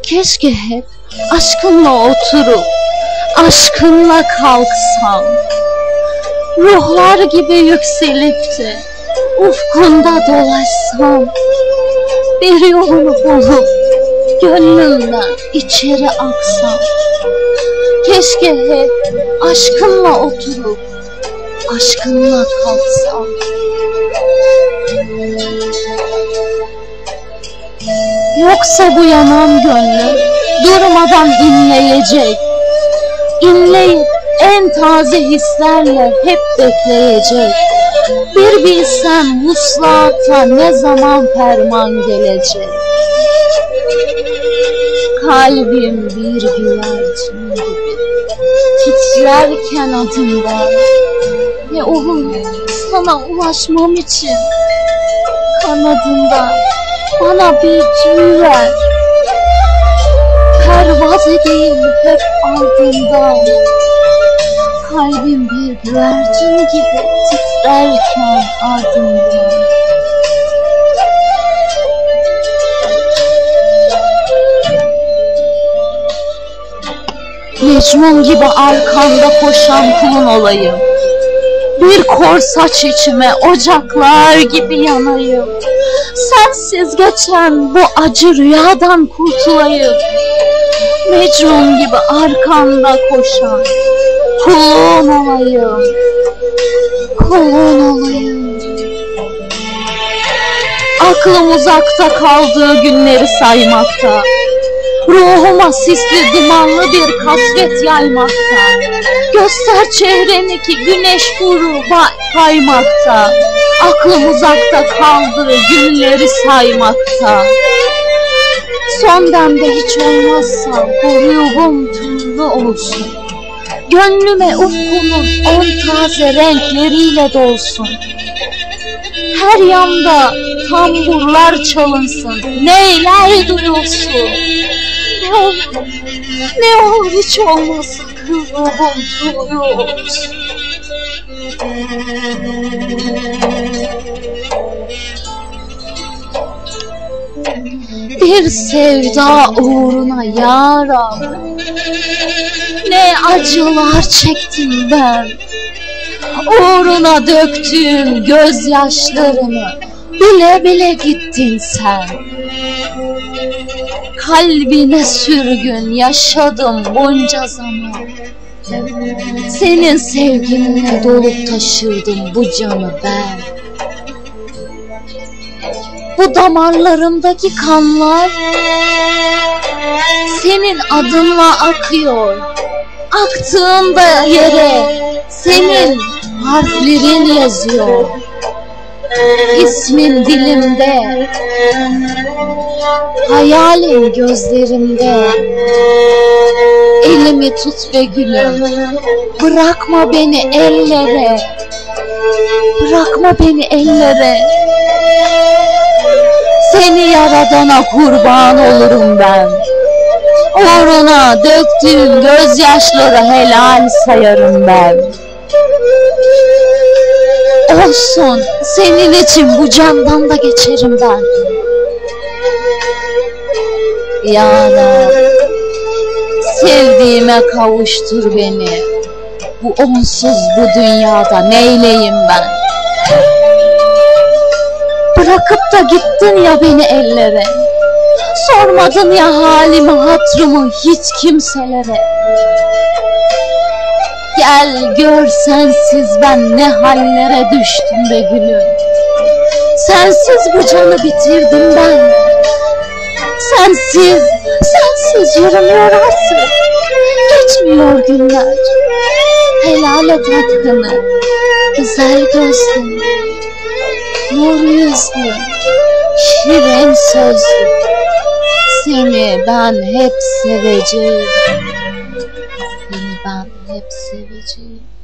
Keşke hep aşkınla oturup aşkınla kalksam, ruhlar gibi yükselip de ufkunda dolaşsam, bir yolunu bulup gönlümden içeri aksam. Keşke hep aşkınla oturup aşkınla kalksam. Yoksa bu yanan gönlüm durmadan inleyecek, İnleyip en taze hislerle hep bekleyecek. Bir bilsem vuslata ne zaman ferman gelecek. Kalbim bir güvercin gibi titrerken adımdan, ne olur sana ulaşmam için kanadından bana bir tüy ver. Pervaz edeyim hep ardından. Kalbim bir güvercin gibi titrerken ardından. Mecnun gibi arkanda koşan kulun olayım. Bir kor saç içime ocaklar gibi yanayım. Sensiz geçen bu acı rüyadan kurtulayım. Mecnun gibi arkanda koşan kulun olayım, kulun olayım. Aklım uzakta kaldığı günleri saymakta, ruhuma sisli dumanlı bir kasvet yaymakta. Göster çehreni ki güneş vuru kaymakta. Aklım uzakta kaldığı günleri saymakta. Son demde hiç olmazsa ruhum turlu olsun. Gönlüme ufkunun on taze renkleriyle dolsun. Her yanda tamburlar çalınsın, neyler duyulsun. Ne olur hiç olmasın ruhum turlu olsun. Bir sevda uğruna ya Rab, ne acılar çektim ben. Uğruna döktüğüm gözyaşlarımı bile bile gittin sen. Kalbine sürgün yaşadım bunca zaman. Senin sevginle dolup taşırdım bu canı ben. Bu damarlarımdaki kanlar senin adınla akıyor. Aktığında yere senin harflerin yazıyor. İsmin dilimde, hayalin gözlerimde. Elimi tut be gülüm, bırakma beni ellere, bırakma beni ellere. Seni yaradana kurban olurum ben. Uğruna döktüğüm gözyaşları helal sayarım ben. Olsun, senin için bu candan da geçerim ben. Ya Rab, sevdiğime kavuştur beni. Bu onsuz bu dünyada neyleyim ben? Bırakıp da gittin ya beni ellere. Sormadın ya halimi hatırımı hiç kimselere. Gel gör sensiz ben ne hallere düştüm be gülüm. Sensiz bu canı bitirdim ben. Sensiz yürümüyor artık. geçmiyor günler. Helal et hakkını, güzel gözlü, nur yüzlü, şirin sözlü. Seni ben hep seveceğim. Seni ben hep seveceğim.